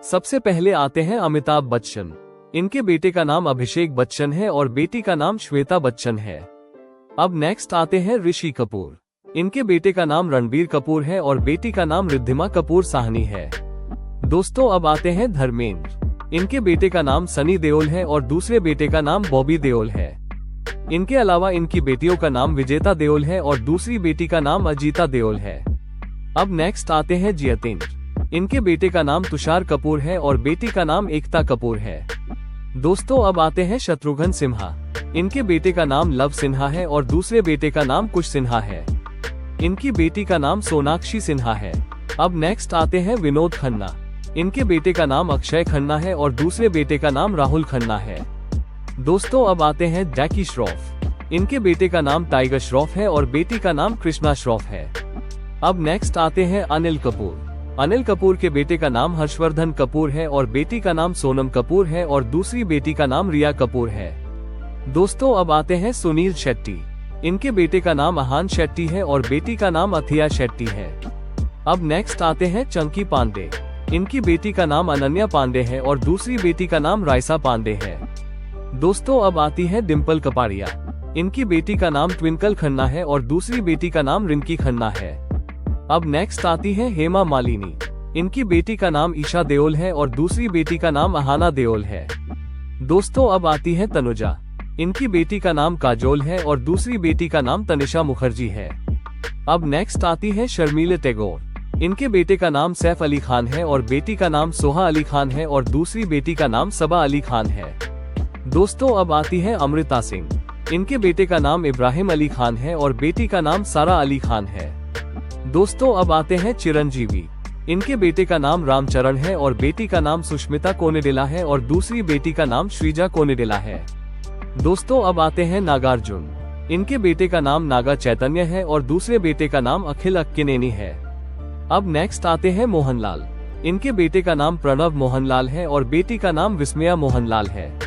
सबसे पहले आते हैं अमिताभ बच्चन। इनके बेटे का नाम अभिषेक बच्चन है और बेटी का नाम श्वेता बच्चन है। अब नेक्स्ट आते हैं ऋषि कपूर। इनके बेटे का नाम रणबीर कपूर है और बेटी का नाम रिद्धिमा कपूर साहनी है। दोस्तों अब आते हैं धर्मेंद्र। इनके बेटे का नाम सनी देओल है और दूसरे बेटे का नाम बॉबी देओल है। इनके अलावा इनकी बेटियों का नाम विजेता देओल है और दूसरी बेटी का नाम अजीता देओल है। अब नेक्स्ट आते हैं जितेंद्र। इनके बेटे का नाम तुषार कपूर है और बेटी का नाम एकता कपूर है। दोस्तों अब आते हैं शत्रुघ्न सिन्हा। इनके बेटे का नाम लव सिन्हा है और दूसरे बेटे का नाम कुश सिन्हा है। इनकी बेटी का नाम सोनाक्षी सिन्हा है। अब नेक्स्ट आते हैं विनोद खन्ना। इनके बेटे का नाम अक्षय खन्ना है और दूसरे बेटे का नाम राहुल खन्ना है। दोस्तों अब आते हैं जैकी श्रॉफ। इनके बेटे का नाम टाइगर श्रॉफ है और बेटी का नाम कृष्णा श्रॉफ है। अब नेक्स्ट आते हैं अनिल कपूर। अनिल कपूर के बेटे का नाम हर्षवर्धन कपूर है और बेटी का नाम सोनम कपूर है और दूसरी बेटी का नाम रिया कपूर है। दोस्तों अब आते हैं सुनील शेट्टी। इनके बेटे का नाम आहान शेट्टी है और बेटी का नाम अथिया शेट्टी है। अब नेक्स्ट आते हैं चंकी पांडे। इनकी बेटी का नाम अनन्या पांडे है और दूसरी बेटी का नाम राइसा पांडे है। दोस्तों अब आती है डिम्पल कपाड़िया। इनकी बेटी का नाम ट्विंकल खन्ना है और दूसरी बेटी का नाम रिंकी खन्ना है। अब नेक्स्ट आती है हेमा मालिनी। इनकी बेटी का नाम ईशा देओल है और दूसरी बेटी का नाम अहाना देओल है। दोस्तों अब आती है तनुजा। इनकी बेटी का नाम काजोल है और दूसरी बेटी का नाम तनिषा मुखर्जी है। अब नेक्स्ट आती है शर्मीले टैगोर। इनके बेटे का नाम सैफ अली खान है और बेटी का नाम सोहा अली खान है और दूसरी बेटी का नाम सबा अली खान है। दोस्तों अब आती है अमृता सिंह। इनके बेटे का नाम इब्राहिम अली खान है और बेटी का नाम सारा अली खान है। दोस्तों अब आते हैं चिरंजीवी। इनके बेटे का नाम रामचरण है और बेटी का नाम सुष्मिता कोनेडिला है और दूसरी बेटी का नाम श्रीजा कोनेडिला है। दोस्तों अब आते हैं नागार्जुन। इनके बेटे का नाम नागा चैतन्य है और दूसरे बेटे का नाम अखिल अक्किनेनी है। अब नेक्स्ट आते हैं मोहनलाल। इनके बेटे का नाम प्रणव मोहनलाल है और बेटी का नाम विस्मया मोहनलाल है।